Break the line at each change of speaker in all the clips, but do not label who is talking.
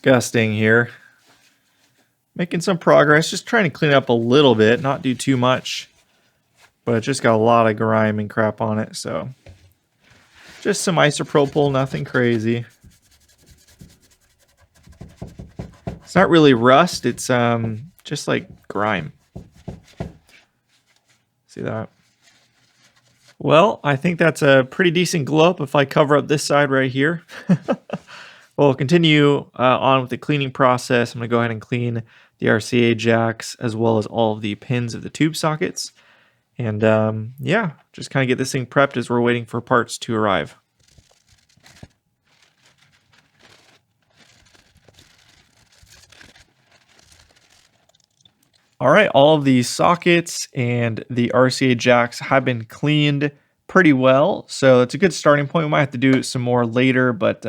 Disgusting here. Making some progress, just trying to clean it up a little bit, not do too much. But it just got a lot of grime and crap on it, so just some isopropyl, nothing crazy. It's not really rust, it's just like grime. See that? Well, I think that's a pretty decent glow up if I cover up this side right here. We'll continue on with the cleaning process. I'm going to go ahead and clean the RCA jacks as well as all of the pins of the tube sockets. And yeah, just kind of get this thing prepped as we're waiting for parts to arrive. All right, all of the sockets and the RCA jacks have been cleaned pretty well, so it's a good starting point. We might have to do some more later, but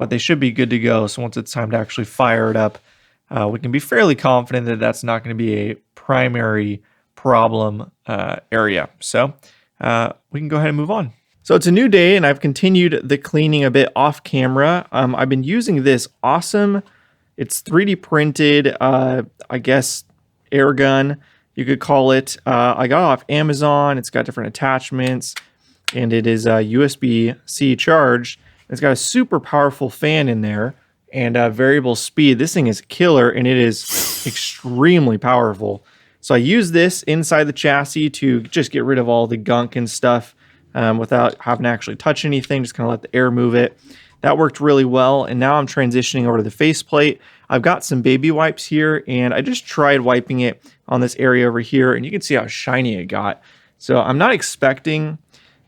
they should be good to go. So once it's time to actually fire it up, we can be fairly confident that that's not going to be a primary problem area. So we can go ahead and move on. So it's a new day, and I've continued the cleaning a bit off camera. I've been using this awesome, it's 3D printed, I guess, air gun, you could call it. I got it off Amazon. It's got different attachments, and it is USB-C charged. It's got a super powerful fan in there and variable speed. This thing is killer, and it is extremely powerful. So I use this inside the chassis to just get rid of all the gunk and stuff without having to actually touch anything, just kind of let the air move it. That worked really well, and now I'm transitioning over to the faceplate. I've got some baby wipes here, and I just tried wiping it on this area over here, and you can see how shiny it got. So I'm not expecting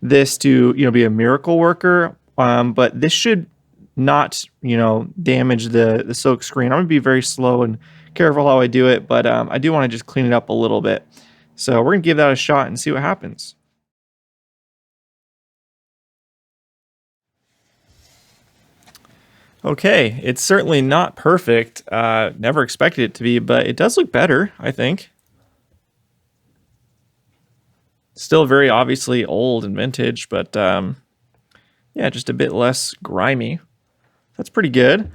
this to, be a miracle worker, but this should not, damage the silk screen. I'm gonna be very slow and careful how I do it, but I do want to just clean it up a little bit. So we're gonna give that a shot and see what happens. Okay, it's certainly not perfect. Never expected it to be, but it does look better, I think. Still very obviously old and vintage, but yeah, just a bit less grimy. That's pretty good.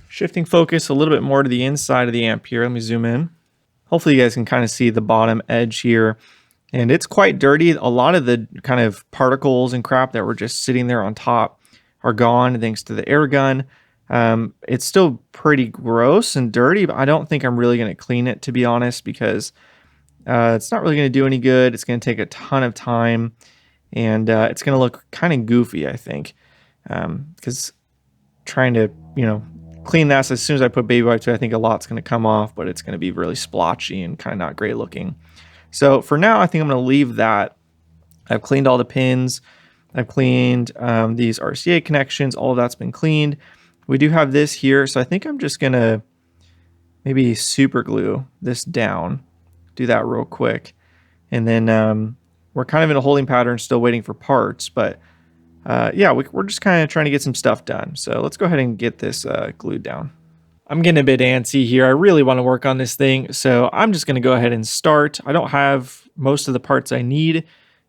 Shifting focus a little bit more to the inside of the amp here. Let me zoom in. Hopefully you guys can kind of see the bottom edge here. And it's quite dirty. A lot of the kind of particles and crap that were just sitting there on top are gone thanks to the air gun. It's still pretty gross and dirty, but I don't think I'm really going to clean it, to be honest, because it's not really going to do any good. It's going to take a ton of time, and it's going to look kind of goofy, I think, because trying to, clean that as soon as I put baby wipes, I think a lot's going to come off, but it's going to be really splotchy and kind of not great looking. So for now, I think I'm going to leave that. I've cleaned all the pins. I've cleaned these RCA connections. All of that's been cleaned. We do have this here, so I think I'm just going to maybe super glue this down. Do that real quick. And then we're kind of in a holding pattern, still waiting for parts. But yeah, we're just kind of trying to get some stuff done. So let's go ahead and get this glued down. I'm getting a bit antsy here. I really want to work on this thing, so I'm just going to go ahead and start. I don't have most of the parts I need.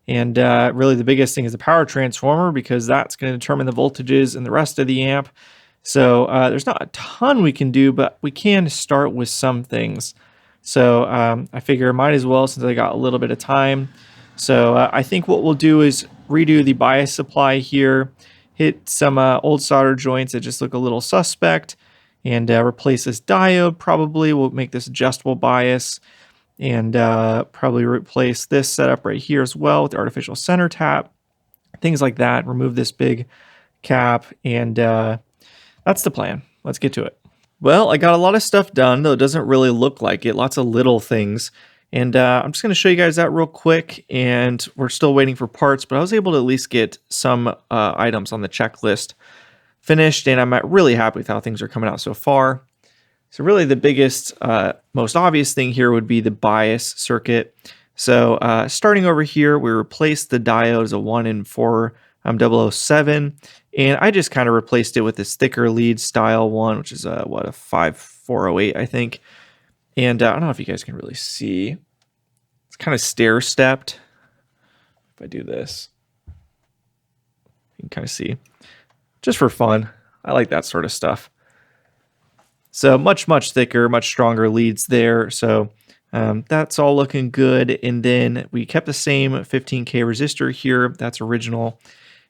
And really the biggest thing is the power transformer, because that's going to determine the voltages and the rest of the amp. So there's not a ton we can do, but we can start with some things. So I figure I might as well, since I got a little bit of time. So I think what we'll do is redo the bias supply here, hit some old solder joints that just look a little suspect, and replace this diode. Probably we'll make this adjustable bias, and probably replace this setup right here as well with the artificial center tap, things like that. Remove this big cap, and that's the plan. Let's get to it. Well, I got a lot of stuff done, though it doesn't really look like it. Lots of little things. And I'm just going to show you guys that real quick. And we're still waiting for parts, but I was able to at least get some items on the checklist finished. And I'm really happy with how things are coming out so far. So really the biggest, most obvious thing here would be the bias circuit. So starting over here, we replaced the diode as a 1 in 4007. And I just kind of replaced it with this thicker lead style one, which is a 5408, I think. And I don't know if you guys can really see. It's kind of stair-stepped. If I do this, you can kind of see. Just for fun. I like that sort of stuff. So much thicker, much stronger leads there. So that's all looking good. And then we kept the same 15K resistor here. That's original.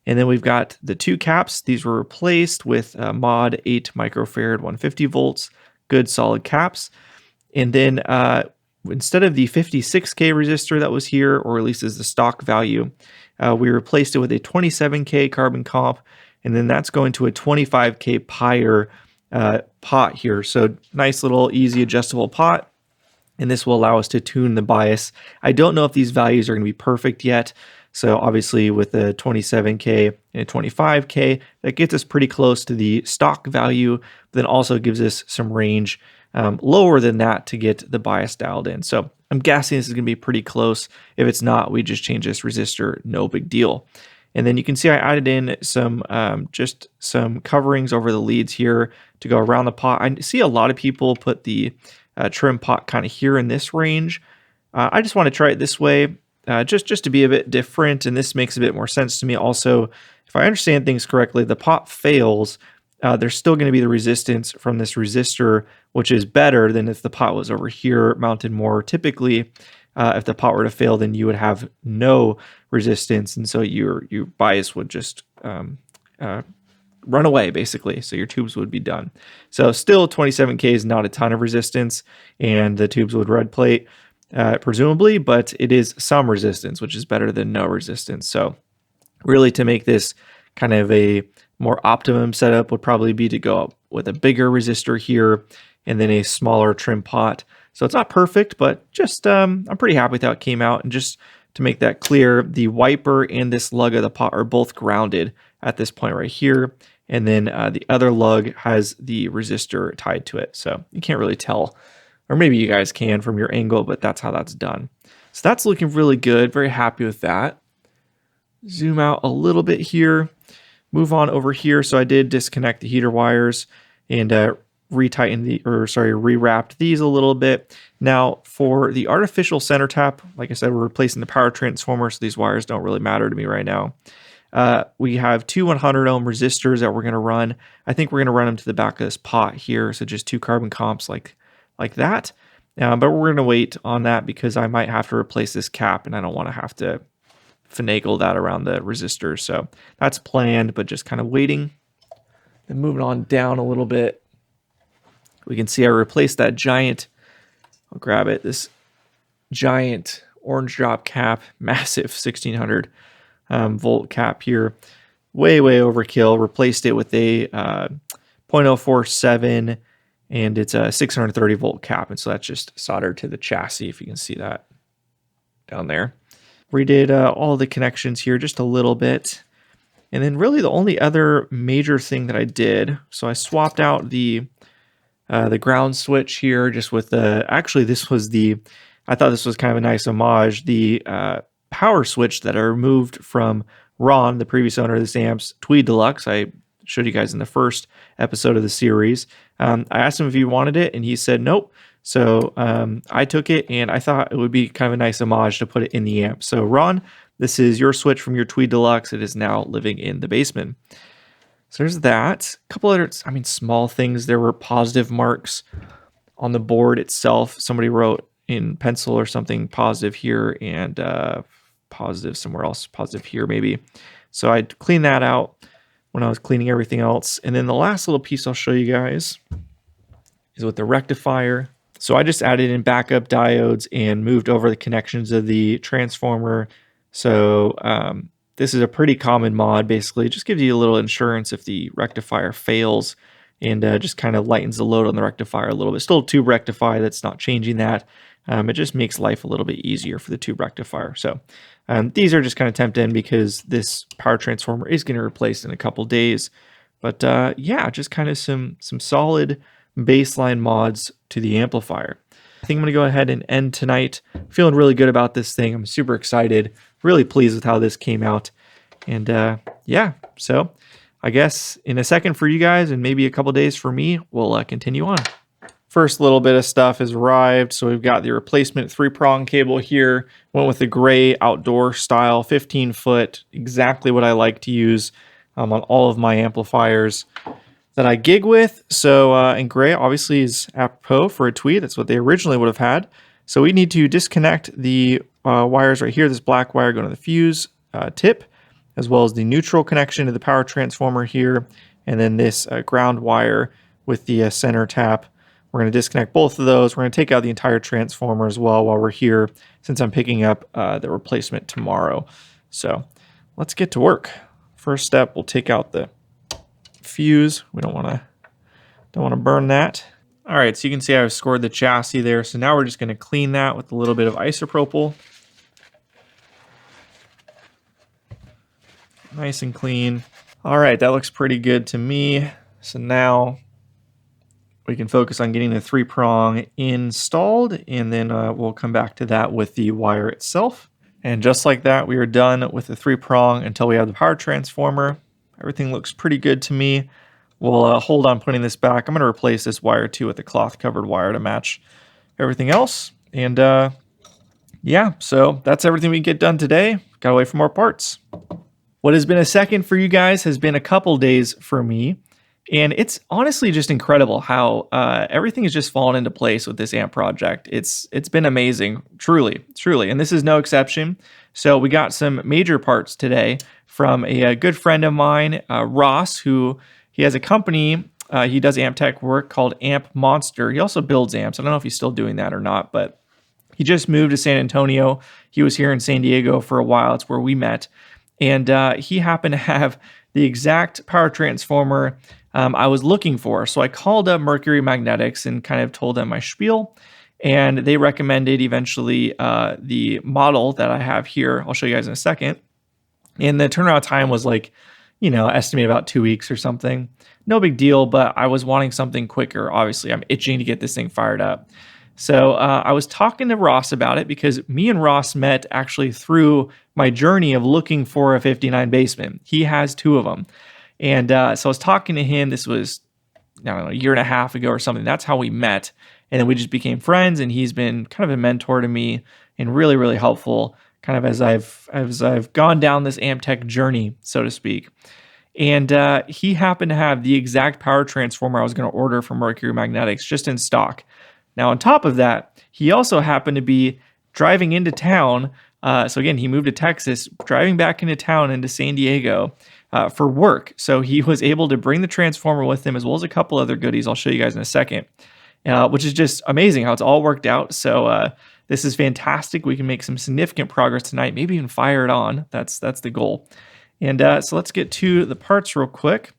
And then we've got the two caps. These were replaced with mod 8 microfarad 150 volts, good solid caps. And then instead of the 56K resistor that was here, or at least as the stock value, we replaced it with a 27K carbon comp, and then that's going to a 25K Pyre pot here. So nice little easy adjustable pot. And this will allow us to tune the bias. I don't know if these values are going to be perfect yet. So obviously with the 27K and a 25K, that gets us pretty close to the stock value, but then also gives us some range lower than that to get the bias dialed in. So I'm guessing this is going to be pretty close. If it's not, we just change this resistor, no big deal. And then you can see I added in some just some coverings over the leads here to go around the pot. I see a lot of people put the trim pot kind of here in this range. I just want to try it this way, just to be a bit different, and this makes a bit more sense to me. Also, if I understand things correctly, the pot fails. There's still going to be the resistance from this resistor, which is better than if the pot was over here mounted more. Typically, if the pot were to fail, then you would have no resistance, and so your bias would just run away, basically. So your tubes would be done. So still 27K is not a ton of resistance, and the tubes would red plate, presumably, but it is some resistance, which is better than no resistance. So really, to make this kind of a more optimum setup would probably be to go up with a bigger resistor here and then a smaller trim pot. So it's not perfect, but just I'm pretty happy with how it came out. And just to make that clear, the wiper and this lug of the pot are both grounded at this point right here. And then the other lug has the resistor tied to it. So you can't really tell, or maybe you guys can from your angle, but that's how that's done. So that's looking really good. Very happy with that. Zoom out a little bit here. Move on over here. So I did disconnect the heater wires and rewrapped these a little bit. Now for the artificial center tap, like I said, we're replacing the power transformer, so these wires don't really matter to me right now. We have two 100 ohm resistors that we're going to run. I think we're going to run them to the back of this pot here. So just two carbon comps like that. But we're going to wait on that because I might have to replace this cap and I don't want to have to finagle that around the resistors. So that's planned, but just kind of waiting. Then moving on down a little bit, we can see I replaced that giant, I'll grab it, this giant orange drop cap, massive 1600 volt cap here. Way overkill. Replaced it with a 0.047 and it's a 630 volt cap. And so that's just soldered to the chassis, if you can see that down there. Redid all the connections here just a little bit. And then really the only other major thing that I did, so I swapped out the ground switch here just with the, actually this was the, I thought this was kind of a nice homage, the power switch that I removed from Ron, the previous owner of this amp's Tweed Deluxe. I showed you guys in the first episode of the series. I asked him if he wanted it and he said nope. So I took it and I thought it would be kind of a nice homage to put it in the amp. So Ron, this is your switch from your Tweed Deluxe. It is now living in the Bassman. So there's that. A couple other, small things. There were positive marks on the board itself. Somebody wrote in pencil or something positive here and positive somewhere else, positive here maybe. So I cleaned that out when I was cleaning everything else. And then the last little piece I'll show you guys is with the rectifier. So I just added in backup diodes and moved over the connections of the transformer. So this is a pretty common mod, basically. It just gives you a little insurance if the rectifier fails and just kind of lightens the load on the rectifier a little bit. Still a tube rectifier, that's not changing that. It just makes life a little bit easier for the tube rectifier. So these are just kind of tempted in because this power transformer is going to replace in a couple days. But yeah, just kind of some solid baseline mods to the amplifier. I think I'm going to go ahead and end tonight. Feeling really good about this thing. I'm super excited. Really pleased with how this came out. And yeah, so I guess in a second for you guys and maybe a couple days for me, we'll continue on. First little bit of stuff has arrived. So we've got the replacement 3-prong cable here. Went with the gray outdoor style, 15 foot, exactly what I like to use on all of my amplifiers. that I gig with. So, and gray obviously is apropos for a tweed. That's what they originally would have had. So we need to disconnect the wires right here, this black wire going to the fuse tip, as well as the neutral connection to the power transformer here, and then this ground wire with the center tap. We're going to disconnect both of those. We're going to take out the entire transformer as well while we're here, since I'm picking up the replacement tomorrow. So let's get to work. First step, we'll take out the fuse. We don't want to burn that. All right, so you can see I've scored the chassis there. So now we're just going to clean that with a little bit of isopropyl. Nice and clean. All right, that looks pretty good to me. So now we can focus on getting the 3-prong installed, and then we'll come back to that with the wire itself. And just like that, we are done with the 3-prong until we have the power transformer. Everything looks pretty good to me. We'll hold on putting this back. I'm going to replace this wire too with a cloth-covered wire to match everything else. And yeah, so that's everything we can get done today. Got to wait for more parts. What has been a second for you guys has been a couple days for me. And it's honestly just incredible how everything has just fallen into place with this amp project. It's been amazing, truly. And this is no exception. So we got some major parts today from a good friend of mine, Ross, who he has a company. He does amp tech work called Amp Monster. He also builds amps. I don't know if he's still doing that or not, but he just moved to San Antonio. He was here in San Diego for a while. It's where we met. And he happened to have the exact power transformer I was looking for. So I called up Mercury Magnetics and kind of told them my spiel. And they recommended eventually the model that I have here. I'll show you guys in a second. And the turnaround time was like, estimate about 2 weeks or something. No big deal, but I was wanting something quicker. Obviously, I'm itching to get this thing fired up. So I was talking to Ross about it because me and Ross met actually through my journey of looking for a 59 Bassman. He has 2 of them. And so I was talking to him. This was, I don't know, a year and a half ago or something. That's how we met. And then we just became friends. And he's been kind of a mentor to me and really, really helpful kind of as I've gone down this amp tech journey, so to speak. And he happened to have the exact power transformer I was going to order from Mercury Magnetics just in stock. Now, on top of that, he also happened to be driving into town. So again, he moved to Texas, driving back into town into San Diego for work. So he was able to bring the transformer with him as well as a couple other goodies I'll show you guys in a second, which is just amazing how it's all worked out. So this is fantastic. We can make some significant progress tonight, maybe even fire it on. That's the goal. And so let's get to the parts real quick.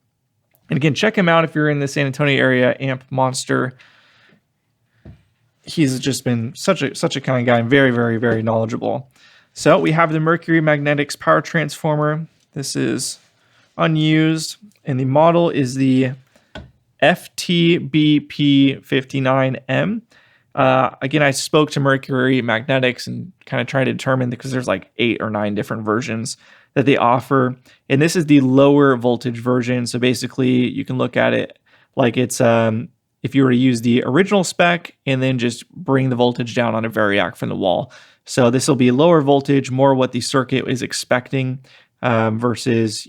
And again, check him out if you're in the San Antonio area, Amp Monster. He's just been such a kind of guy, and very, very, very knowledgeable. So we have the Mercury Magnetics power transformer. This is unused, and the model is the FTBP59M. Again, I spoke to Mercury Magnetics and kind of tried to determine, because there's like 8 or 9 different versions that they offer. And this is the lower voltage version. So basically you can look at it like it's, if you were to use the original spec and then just bring the voltage down on a variac from the wall. So this will be lower voltage, more what the circuit is expecting versus,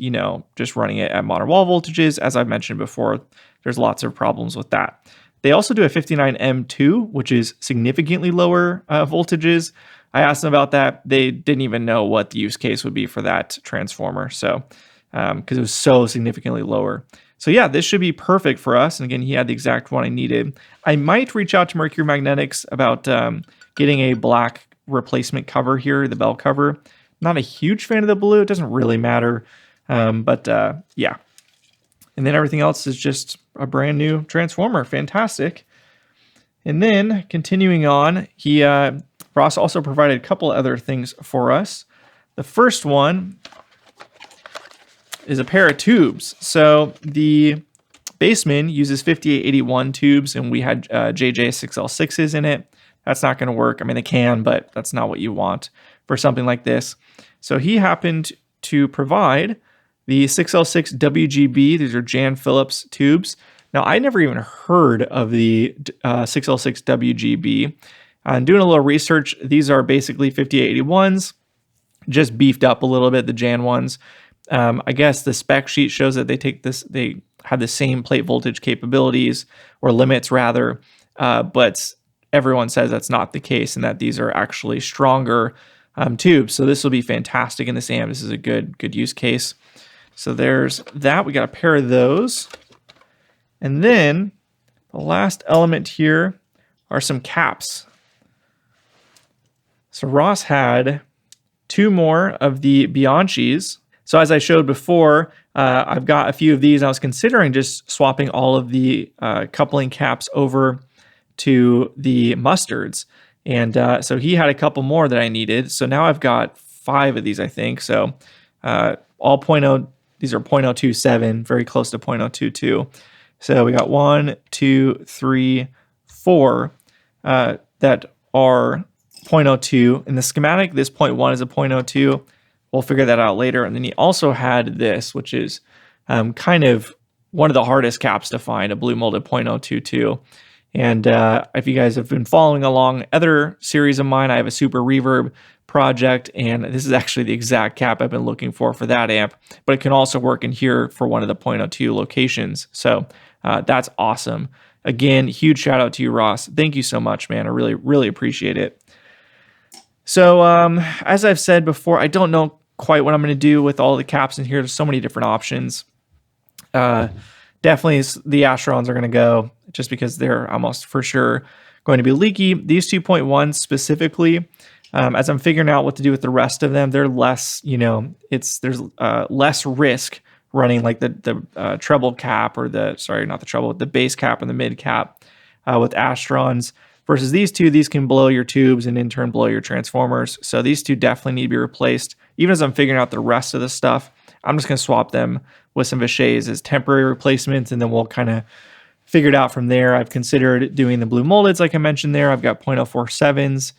just running it at modern wall voltages. As I've mentioned before, there's lots of problems with that. They also do a 59M2, which is significantly lower voltages. I asked them about that. They didn't even know what the use case would be for that transformer. So, because it was so significantly lower. So yeah, this should be perfect for us. And again, he had the exact one I needed. I might reach out to Mercury Magnetics about getting a black replacement cover here, the bell cover. Not a huge fan of the blue. It doesn't really matter. But yeah. And then everything else is just a brand new transformer. Fantastic. And then continuing on, Ross also provided a couple other things for us. The first one is a pair of tubes. So the Bassman uses 5881 tubes, and we had JJ6L6s in it. That's not going to work. I mean, they can, but that's not what you want for something like this. So he happened to provide the 6L6 WGB. These are Jan Phillips tubes. Now, I never even heard of the 6L6 WGB. Doing a little research, these are basically 5881s, just beefed up a little bit, the Jan ones. I guess the spec sheet shows that they have the same plate voltage capabilities, or limits rather, but everyone says that's not the case and that these are actually stronger tubes. So this will be fantastic in this amp. This is a good use case. So there's that. We got a pair of those. And then the last element here are some caps. So Ross had 2 more of the Bianchis. So as I showed before, I've got a few of these. I was considering just swapping all of the coupling caps over to the mustards. And so he had a couple more that I needed. So now I've got 5 of these, I think. So all 0.0, these are 0.027, very close to 0.022. So we got 1, 2, 3, 4 that are 0.02. In the schematic, this 0.1 is a 0.02. We'll figure that out later. And then he also had this, which is kind of one of the hardest caps to find, a blue molded 0.022. And if you guys have been following along other series of mine, I have a super reverb project, and this is actually the exact cap I've been looking for that amp, but it can also work in here for one of the 0.02 locations. So that's awesome. Again, huge shout out to you, Ross. Thank you so much, man. I really, really appreciate it. So as I've said before, I don't know quite what I'm going to do with all the caps in here. There's so many different options. Definitely the Astrons are going to go just because they're almost for sure going to be leaky. These 2.1 specifically, as I'm figuring out what to do with the rest of them, they're less, there's less risk running like the treble cap or the bass cap and the mid cap with Astrons versus these two. These can blow your tubes and in turn blow your transformers. So these two definitely need to be replaced. Even as I'm figuring out the rest of the stuff, I'm just going to swap them with some Vichets as temporary replacements, and then we'll kind of figure it out from there. I've considered doing the blue moldeds like I mentioned there. I've got 0.047s.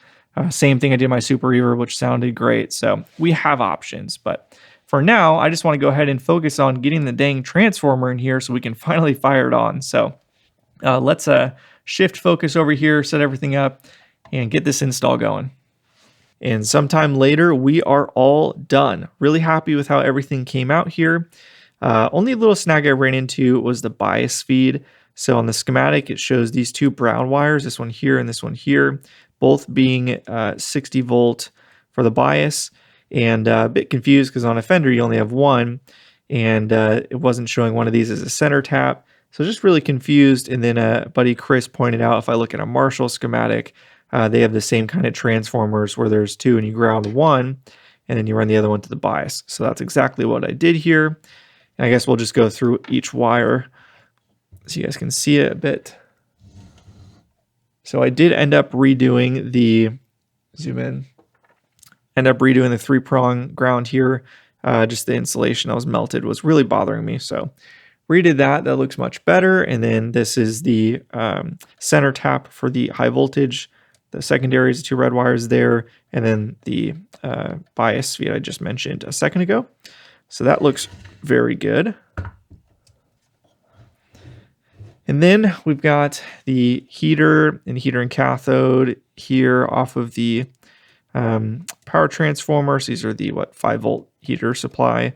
Same thing I did my Super Reverb, which sounded great. So we have options, but for now, I just want to go ahead and focus on getting the dang transformer in here so we can finally fire it on. So let's shift focus over here, set everything up, and get this install going. And sometime later, we are all done. Really happy with how everything came out here. Only little snag I ran into was the bias feed. So on the schematic, it shows these 2 brown wires, this one here and this one here, both being 60 volt for the bias. And a bit confused because on a Fender, you only have one, and it wasn't showing one of these as a center tap. So just really confused. And then buddy Chris pointed out, if I look at a Marshall schematic, they have the same kind of transformers where there's 2 and you ground one and then you run the other one to the bias. So that's exactly what I did here. And I guess we'll just go through each wire so you guys can see it a bit. So I did end up redoing the, zoom in, end up redoing the 3-prong ground here. Just the insulation that was melted was really bothering me. So redid that. That looks much better. And then this is the center tap for the high voltage. The secondary is the 2 red wires there. And then the bias feed I just mentioned a second ago. So that looks very good. And then we've got the heater and cathode here off of the power transformers. These are the 5 volt heater supply.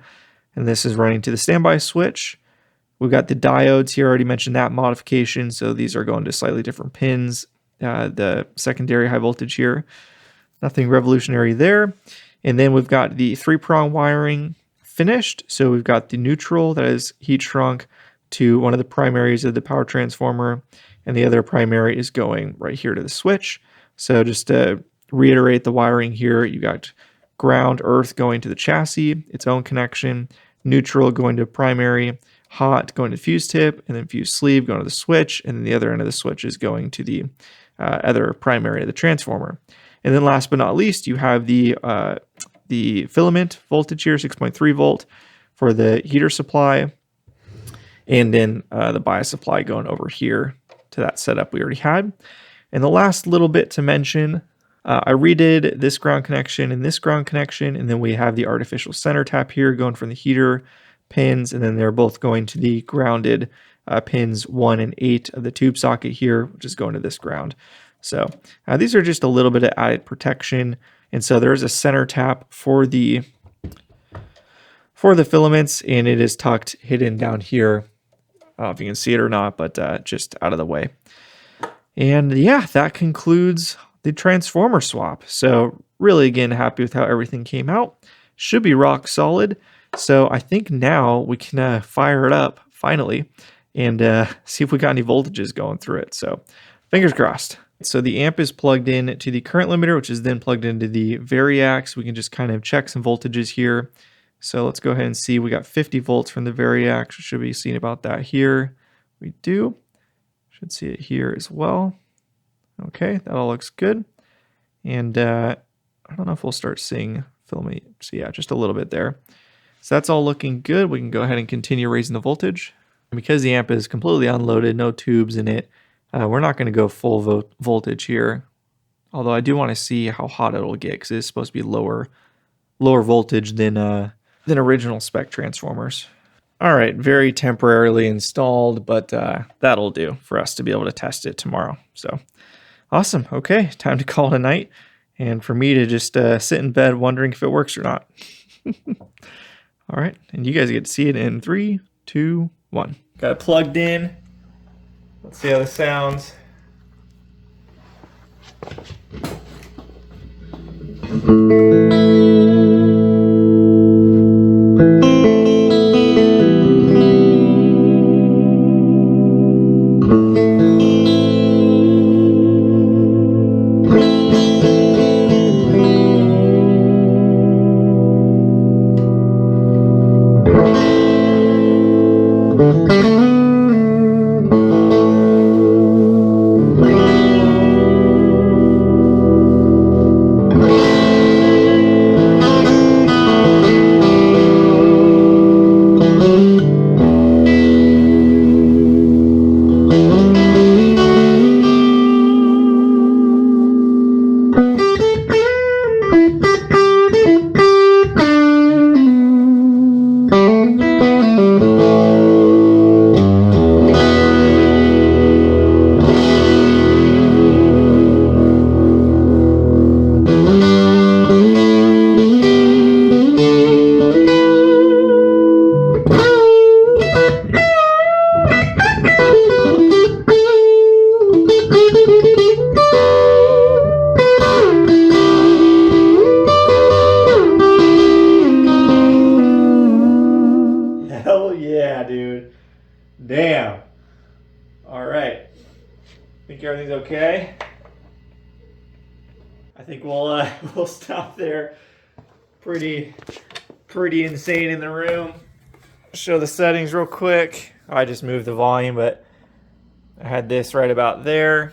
And this is running to the standby switch. We've got the diodes here. I already mentioned that modification. So these are going to slightly different pins. The secondary high voltage here. Nothing revolutionary there. And then we've got the 3-prong wiring finished. So we've got the neutral that is heat shrunk to one of the primaries of the power transformer. And the other primary is going right here to the switch. So just to reiterate the wiring here, you got ground earth going to the chassis, its own connection, neutral going to primary, hot going to fuse tip, and then fuse sleeve going to the switch, and then the other end of the switch is going to the other primary of the transformer. And then last but not least, you have the filament voltage here, 6.3 volt for the heater supply, and then the bias supply going over here to that setup we already had. And the last little bit to mention, I redid this ground connection and this ground connection, and then we have the artificial center tap here going from the heater pins, and then they're both going to the grounded pins 1 and 8 of the tube socket here, which is going to this ground. So these are just a little bit of added protection. And so there's a center tap for the for the filaments, and it is tucked hidden down here. I don't know if you can see it or not, but just out of the way. And yeah, that concludes the transformer swap. So really, again, happy with how everything came out. Should be rock solid. So I think now we can fire it up finally and see if we got any voltages going through it. So fingers crossed. So the amp is plugged in to the current limiter, which is then plugged into the variac. We can just kind of check some voltages here. So let's go ahead and see. We got 50 volts from the variac. Should be seeing about that here. We do. Should see it here as well. Okay, that all looks good. And I don't know if we'll start seeing filming. So yeah, just a little bit there. So that's all looking good. We can go ahead and continue raising the voltage. And because the amp is completely unloaded, no tubes in it, we're not going to go full voltage here. Although I do want to see how hot it'll get because it's supposed to be lower voltage than original spec transformers. All right, very temporarily installed, but that'll do for us to be able to test it tomorrow. So awesome. Okay, time to call it a night, and for me to just sit in bed wondering if it works or not. All right, and you guys get to see it in 3, 2, 1. Got it plugged in. Let's see how this sounds. Hell yeah, dude. Damn. All right. Think everything's okay? I think we'll stop there. Pretty insane in the room. Show the settings real quick. I just moved the volume, but I had this right about there.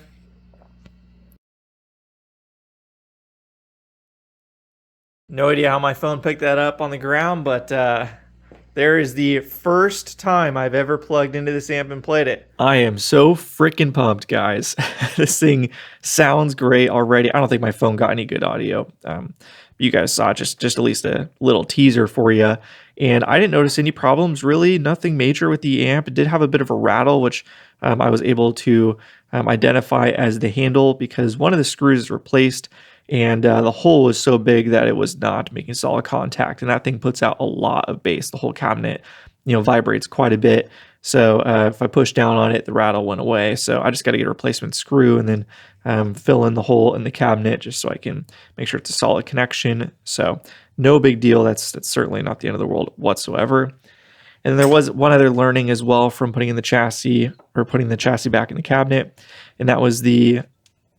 No idea how my phone picked that up on the ground, but there is the first time I've ever plugged into this amp and played it. I am so freaking pumped, guys. This thing sounds great already. I don't think my phone got any good audio. You guys saw just at least a little teaser for you. And I didn't notice any problems, really. Nothing major with the amp. It did have a bit of a rattle, which I was able to identify as the handle because one of the screws is replaced. And the hole was so big that it was not making solid contact. And that thing puts out a lot of bass. The whole cabinet, vibrates quite a bit. So if I push down on it, the rattle went away. So I just got to get a replacement screw and then fill in the hole in the cabinet just so I can make sure it's a solid connection. So no big deal. That's certainly not the end of the world whatsoever. And there was one other learning as well from putting the chassis back in the cabinet. And that was the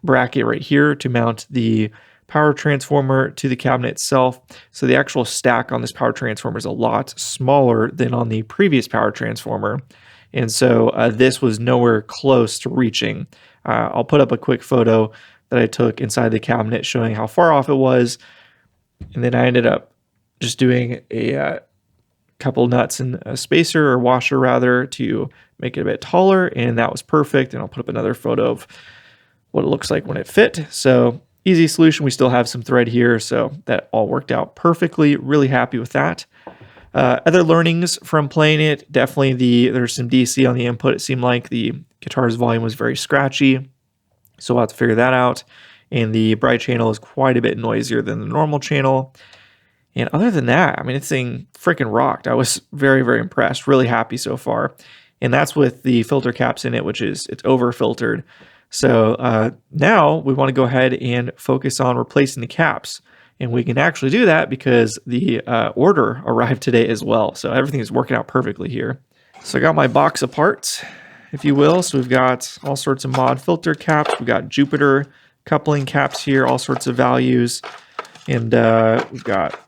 bracket right here to mount the power transformer to the cabinet itself. So the actual stack on this power transformer is a lot smaller than on the previous power transformer. And so this was nowhere close to reaching. I'll put up a quick photo that I took inside the cabinet showing how far off it was. And then I ended up just doing a couple nuts and a spacer or washer rather to make it a bit taller. And that was perfect. And I'll put up another photo of what it looks like when it fit. So easy solution. We still have some thread here, so that all worked out perfectly. Really happy with that. Other learnings from playing it, definitely there's some DC on the input. It seemed like the guitar's volume was very scratchy, so we'll have to figure that out. And the bright channel is quite a bit noisier than the normal channel. And other than that, I mean, this thing freaking rocked. I was very, very impressed, really happy so far. And that's with the filter caps in it, which is it's over filtered. So now we want to go ahead and focus on replacing the caps. And we can actually do that because the order arrived today as well. So everything is working out perfectly here. So I got my box of parts, if you will. So we've got all sorts of mod filter caps. We've got Jupiter coupling caps here, all sorts of values. And we've got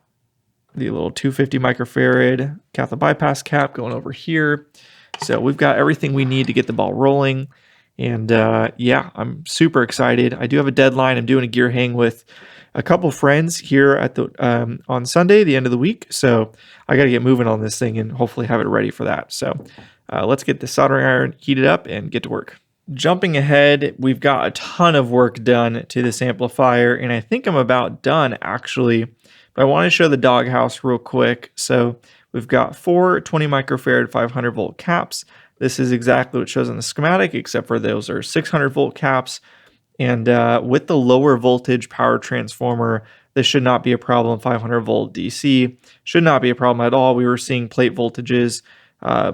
the little 250 microfarad cathode bypass cap going over here. So we've got everything we need to get the ball rolling. And yeah, I'm super excited. I do have a deadline. I'm doing a gear hang with a couple friends here at the on Sunday, the end of the week. So I got to get moving on this thing and hopefully have it ready for that. So let's get the soldering iron heated up and get to work. Jumping ahead, we've got a ton of work done to this amplifier, and I think I'm about done actually. But I want to show the Doghouse real quick. So we've got 4 20 microfarad 500 volt caps. This is exactly what it shows on the schematic, except for those are 600 volt caps. And with the lower voltage power transformer, this should not be a problem. 500 volt DC should not be a problem at all. We were seeing plate voltages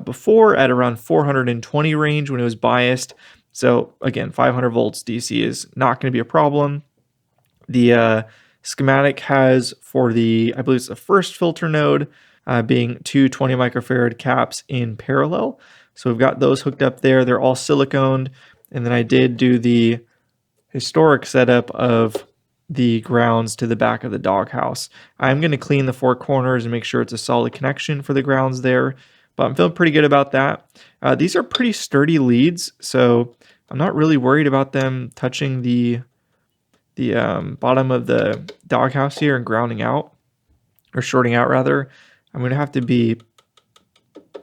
before at around 420 range when it was biased. So again, 500 volts DC is not going to be a problem. The schematic has for the, I believe it's the first filter node, being 2 20 microfarad caps in parallel. So we've got those hooked up there. They're all siliconed. And then I did do the historic setup of the grounds to the back of the Doghouse. I'm going to clean the 4 corners and make sure it's a solid connection for the grounds there. But I'm feeling pretty good about that. These are pretty sturdy leads, so I'm not really worried about them touching the bottom of the Doghouse here and grounding out, or shorting out rather. I'm going to have to be,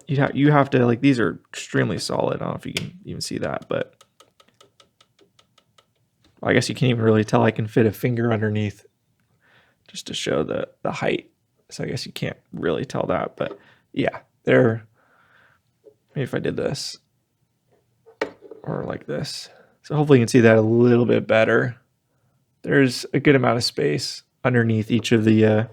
you have to, like, these are extremely solid. I don't know if you can even see that, but I guess you can't even really tell. I can fit a finger underneath just to show the height. So I guess you can't really tell that, but yeah, they're, maybe if I did this or like this. So hopefully you can see that a little bit better. There's a good amount of space underneath each of the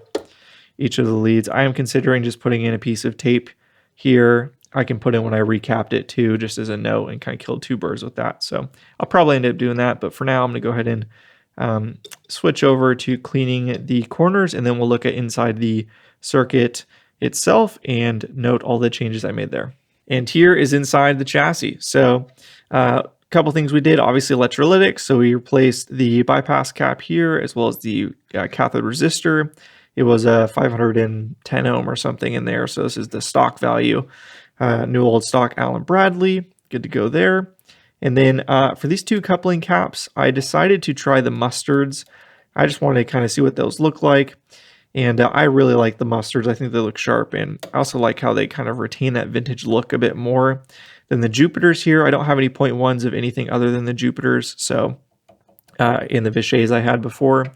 leads. I am considering just putting in a piece of tape here. I can put in when I recapped it too, just as a note, and kind of kill 2 birds with that. So I'll probably end up doing that, but for now I'm going to go ahead and switch over to cleaning the corners, and then we'll look at inside the circuit itself and note all the changes I made there. And here is inside the chassis. So a couple things we did, obviously electrolytics. So we replaced the bypass cap here as well as the cathode resistor. It was a 510 ohm or something in there. So this is the stock value. New old stock Allen Bradley, good to go there. And then for these 2 coupling caps, I decided to try the mustards. I just wanted to kind of see what those look like. And I really like the mustards. I think they look sharp. And I also like how they kind of retain that vintage look a bit more than the Jupiters here. I don't have any 0.1s of anything other than the Jupiters. So in the Vichets I had before.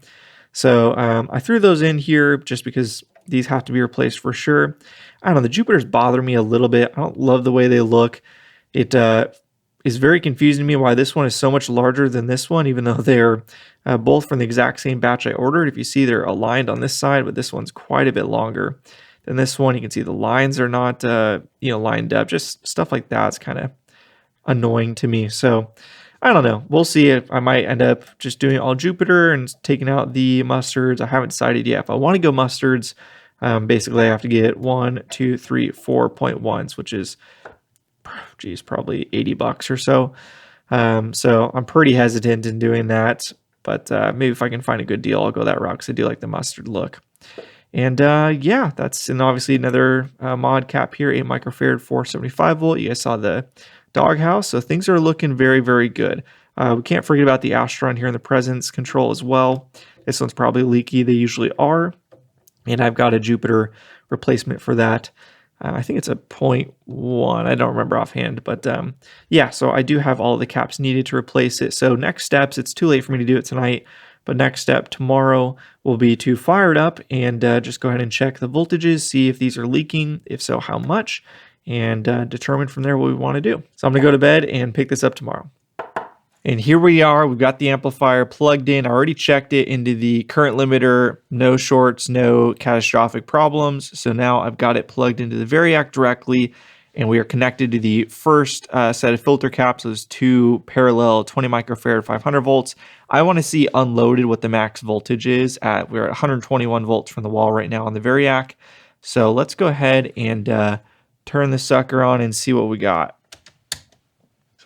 So I threw those in here just because these have to be replaced for sure. I don't know, the Jupiters bother me a little bit. I don't love the way they look. It is very confusing to me why this one is so much larger than this one, even though they're both from the exact same batch I ordered. If you see, they're aligned on this side, but this one's quite a bit longer than this one. You can see the lines are not lined up. Just stuff like that's kind of annoying to me. So I don't know. We'll see if I might end up just doing all Jupiter and taking out the mustards. I haven't decided yet. If I want to go mustards, basically I have to get 1, 2, 3, 4.1s, which is, geez, probably $80 or so. So I'm pretty hesitant in doing that, but maybe if I can find a good deal, I'll go that route because I do like the mustard look. And yeah, that's, and obviously another mod cap here, 8 microfarad, 475 volt. You guys saw the Doghouse, so things are looking very, very good. We can't forget about the Astron here in the presence control as well. This one's probably leaky. They usually are. And I've got a Jupiter replacement for that. I think it's a 0.1. I don't remember offhand, but yeah, so I do have all the caps needed to replace it. So next steps, it's too late for me to do it tonight, but next step tomorrow will be to fire it up and just go ahead and check the voltages, see if these are leaking, if so, how much, and determine from there what we want to do. So I'm going to go to bed and pick this up tomorrow. And here we are, we've got the amplifier plugged in. I already checked it into the current limiter, no shorts, no catastrophic problems. So now I've got it plugged into the Variac directly, and we are connected to the first set of filter caps, those two parallel 20 microfarad 500 volts. I want to see unloaded what the max voltage is. We're at 121 volts from the wall right now on the Variac. So let's go ahead and turn the sucker on and see what we got.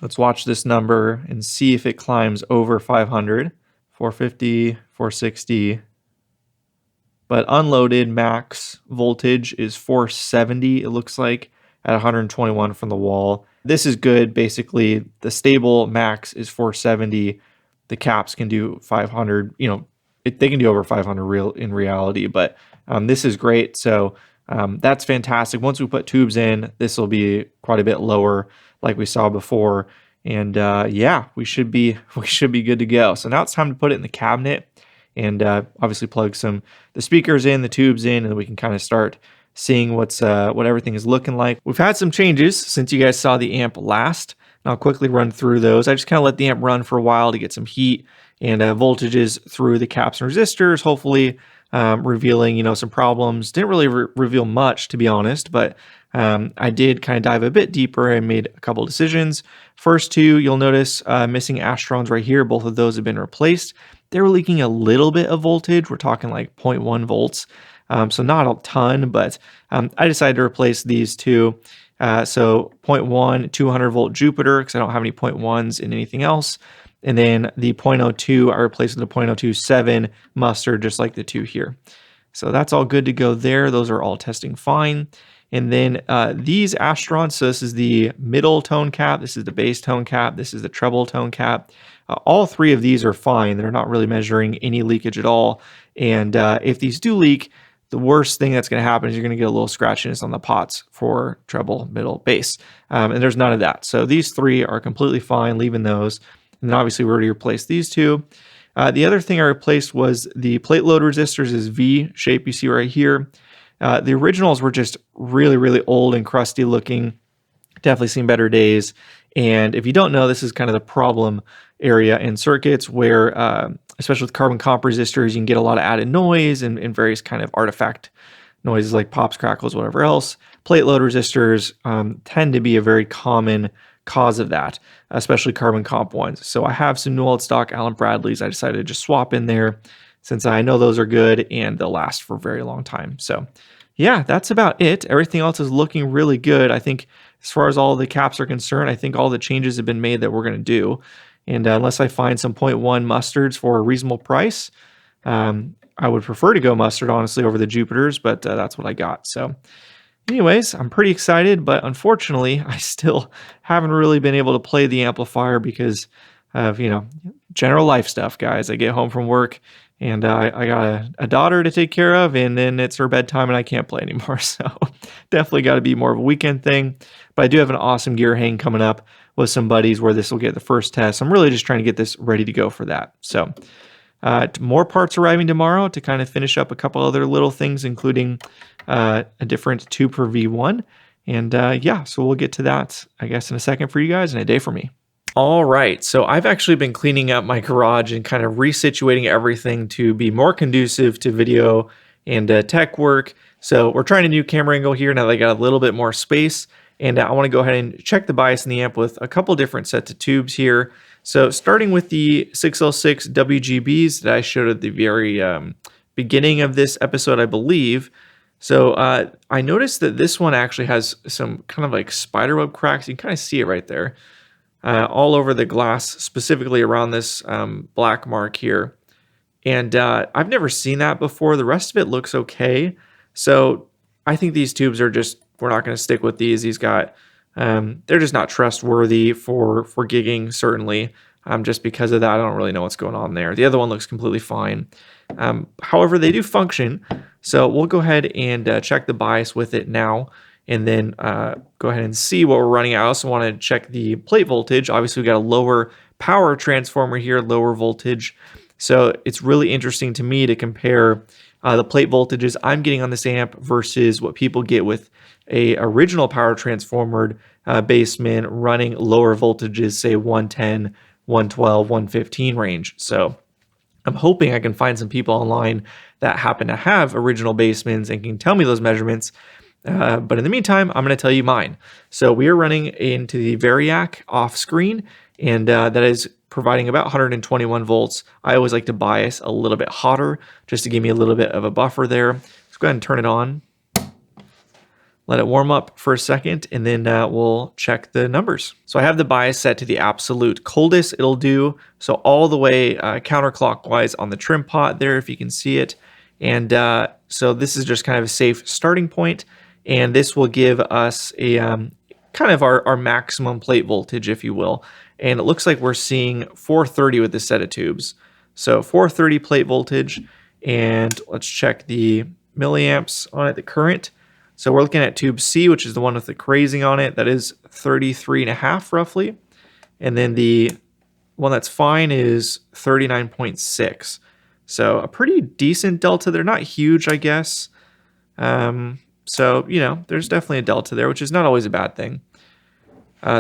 Let's watch this number and see if it climbs over 500, 450, 460. But unloaded max voltage is 470, it looks like, at 121 from the wall. This is good. Basically, the stable max is 470. The caps can do 500. You know, they can do over 500 in reality, but this is great. So that's fantastic. Once we put tubes in, this will be quite a bit lower, like we saw before. And yeah, we should be good to go. So now it's time to put it in the cabinet and obviously plug the speakers in, the tubes in, and then we can kind of start seeing what everything is looking like. We've had some changes since you guys saw the amp last, and I'll quickly run through those. I just kind of let the amp run for a while to get some heat and voltages through the caps and resistors, hopefully revealing some problems. Didn't really reveal much, to be honest, but I did kind of dive a bit deeper and made a couple decisions. First two, you'll notice missing Astrons right here. Both of those have been replaced. They were leaking a little bit of voltage. We're talking like 0.1 volts. So not a ton, but I decided to replace these two. So 0.1, 200 volt Jupiter, because I don't have any 0.1s in anything else. And then the 0.02, I replaced with the 0.027 mustard, just like the two here. So that's all good to go there. Those are all testing fine. And then these Astrons, so this is the middle tone cap, this is the bass tone cap, this is the treble tone cap. All three of these are fine. They're not really measuring any leakage at all. And if these do leak, the worst thing that's going to happen is you're going to get a little scratchiness on the pots for treble, middle, bass. And there's none of that. So these three are completely fine, leaving those. And then obviously we already replaced these two. The other thing I replaced was the plate load resistors is V shape you see right here. The originals were just really, really old and crusty looking. Definitely seen better days. And if you don't know, this is kind of the problem area in circuits where, especially with carbon comp resistors, you can get a lot of added noise and various kind of artifact noises like pops, crackles, whatever else. Plate load resistors tend to be a very common cause of that, especially carbon comp ones. So I have some new old stock Allen Bradleys I decided to just swap in there since I know those are good and they'll last for a very long time. So yeah, that's about it. Everything else is looking really good. I think as far as all the caps are concerned, I think all the changes have been made that we're going to do. And unless I find some 0.1 mustards for a reasonable price, I would prefer to go mustard, honestly, over the Jupiters, but that's what I got. So anyways, I'm pretty excited, but unfortunately, I still haven't really been able to play the amplifier because of, general life stuff, guys. I get home from work and I got a daughter to take care of, and then it's her bedtime and I can't play anymore. So definitely got to be more of a weekend thing. But I do have an awesome gear hang coming up with some buddies where this will get the first test. I'm really just trying to get this ready to go for that. So more parts arriving tomorrow to kind of finish up a couple other little things, including a different tube for V1. And yeah, so we'll get to that, I guess, in a second for you guys and a day for me. All right, so I've actually been cleaning up my garage and kind of resituating everything to be more conducive to video and tech work. So we're trying a new camera angle here now that I got a little bit more space. And I want to go ahead and check the bias in the amp with a couple different sets of tubes here. So starting with the 6L6 WGBs that I showed at the very beginning of this episode, I believe. So I noticed that this one actually has some kind of like spiderweb cracks. You can kind of see it right there. All over the glass, specifically around this black mark here. And I've never seen that before. The rest of it looks okay. So I think these tubes are we're not going to stick with these. These got, they're just not trustworthy for gigging, certainly. Just because of that, I don't really know what's going on there. The other one looks completely fine. However, they do function. So we'll go ahead and check the bias with it now, and then go ahead and see what we're running. I also want to check the plate voltage. Obviously, we got a lower power transformer here, lower voltage. So it's really interesting to me to compare the plate voltages I'm getting on this amp versus what people get with a original power transformer Bassman running lower voltages, say 110, 112, 115 range. So I'm hoping I can find some people online that happen to have original Bassmans and can tell me those measurements. But in the meantime, I'm going to tell you mine. So we are running into the Variac off screen, and that is providing about 121 volts. I always like to bias a little bit hotter just to give me a little bit of a buffer there. Let's go ahead and turn it on. Let it warm up for a second, and then we'll check the numbers. So I have the bias set to the absolute coldest it'll do. So all the way counterclockwise on the trim pot there, if you can see it. And so this is just kind of a safe starting point. And this will give us a kind of our maximum plate voltage, if you will. And it looks like we're seeing 430 with this set of tubes. So 430 plate voltage. And let's check the milliamps on it, the current. So we're looking at tube C, which is the one with the crazing on it. That is 33.5 roughly. And then the one that's fine is 39.6. So a pretty decent delta. They're not huge, I guess. So, you know, there's definitely a delta there, which is not always a bad thing.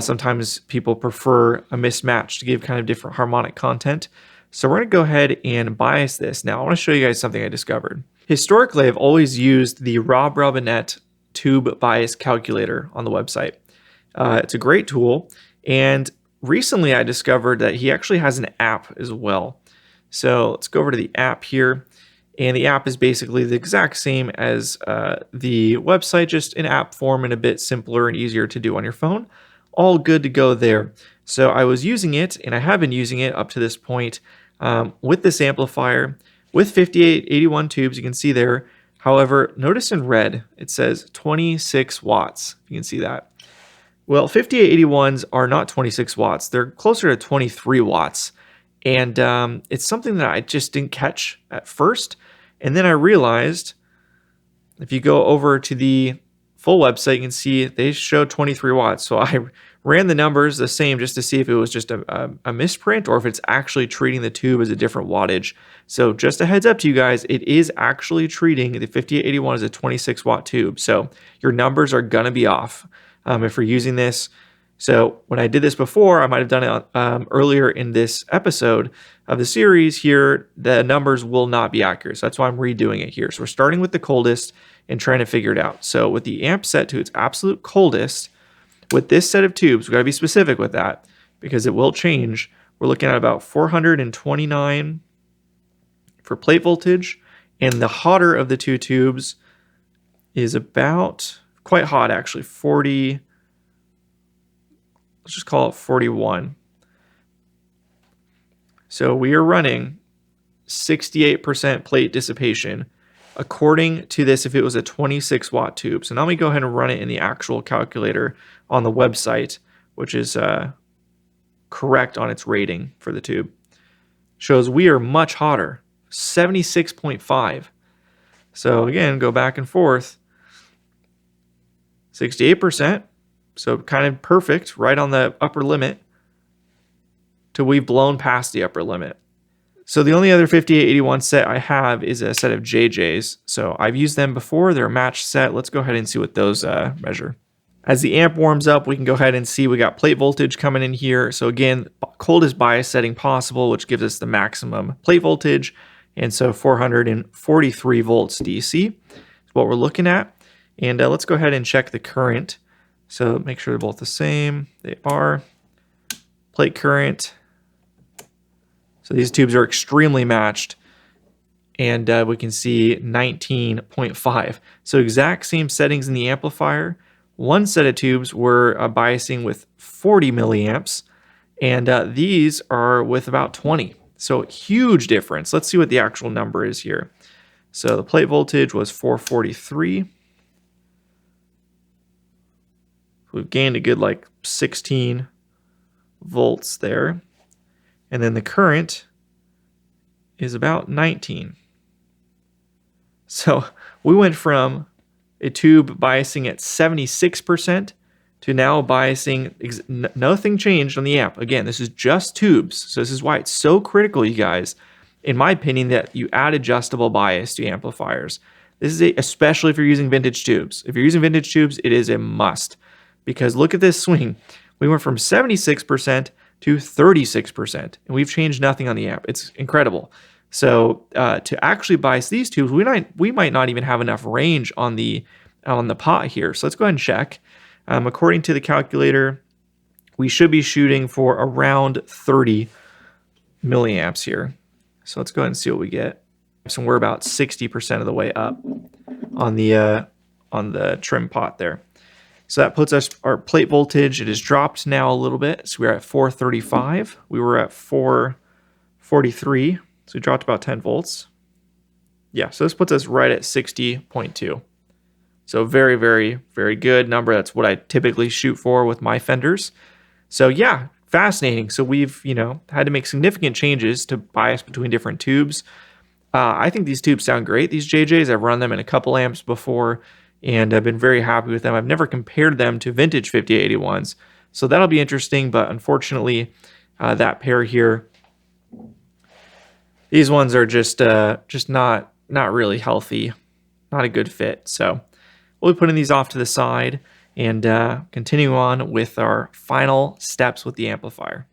Sometimes people prefer a mismatch to give kind of different harmonic content. So we're going to go ahead and bias this. Now, I want to show you guys something I discovered. Historically, I've always used the Robinette tube bias calculator on the website. It's a great tool. And recently I discovered that he actually has an app as well. So let's go over to the app here. And the app is basically the exact same as the website, just in app form and a bit simpler and easier to do on your phone. All good to go there. So I was using it, and I have been using it up to this point with this amplifier, with 5881 tubes, you can see there. However, notice in red, it says 26 watts. You can see that. Well, 5881s are not 26 watts. They're closer to 23 watts. And it's something that I just didn't catch at first. And then I realized if you go over to the full website, you can see they show 23 watts. So I ran the numbers the same just to see if it was just a misprint or if it's actually treating the tube as a different wattage. So just a heads up to you guys, it is actually treating the 5881 as a 26 watt tube. So your numbers are going to be off if you're using this. So when I did this before, I might have done it earlier in this episode of the series here, the numbers will not be accurate. So that's why I'm redoing it here. So we're starting with the coldest and trying to figure it out. So with the amp set to its absolute coldest, with this set of tubes, we've got to be specific with that because it will change. We're looking at about 429 for plate voltage. And the hotter of the two tubes is about, quite hot actually, 40, let's just call it 41. So we are running 68% plate dissipation according to this if it was a 26 watt tube. So now let me go ahead and run it in the actual calculator on the website, which is correct on its rating for the tube. Shows we are much hotter, 76.5. So again, go back and forth. 68%, so kind of perfect, right on the upper limit, till we've blown past the upper limit. So the only other 5881 set I have is a set of JJs. So I've used them before. They're a matched set. Let's go ahead and see what those measure. As the amp warms up, we can go ahead and see we got plate voltage coming in here. So again, coldest bias setting possible, which gives us the maximum plate voltage. And so 443 volts DC is what we're looking at. And let's go ahead and check the current. So make sure they're both the same. They are. Plate current. So these tubes are extremely matched. And we can see 19.5. So exact same settings in the amplifier. One set of tubes were biasing with 40 milliamps. And these are with about 20. So huge difference. Let's see what the actual number is here. So the plate voltage was 443. We've gained a good like 16 volts there. And then the current is about 19. So we went from a tube biasing at 76% to now biasing, nothing changed on the amp. Again, this is just tubes. So this is why it's so critical, you guys, in my opinion, that you add adjustable bias to amplifiers. This is especially if you're using vintage tubes. If you're using vintage tubes, it is a must. Because look at this swing. We went from 76% to 36%. And we've changed nothing on the amp. It's incredible. So to actually bias these tubes, we might not even have enough range on the pot here. So let's go ahead and check. According to the calculator, we should be shooting for around 30 milliamps here. So let's go ahead and see what we get. So we're about 60% of the way up on the trim pot there. So that puts our plate voltage, it has dropped now a little bit. So we're at 435. We were at 443. So we dropped about 10 volts. Yeah, so this puts us right at 60.2. So very, very, very good number. That's what I typically shoot for with my Fenders. So yeah, fascinating. So we've, had to make significant changes to bias between different tubes. I think these tubes sound great. These JJs, I've run them in a couple amps before, and I've been very happy with them. I've never compared them to vintage 5081s, so that'll be interesting. But unfortunately, that pair here, these ones are just not really healthy, not a good fit. So we'll be putting these off to the side and continue on with our final steps with the amplifier.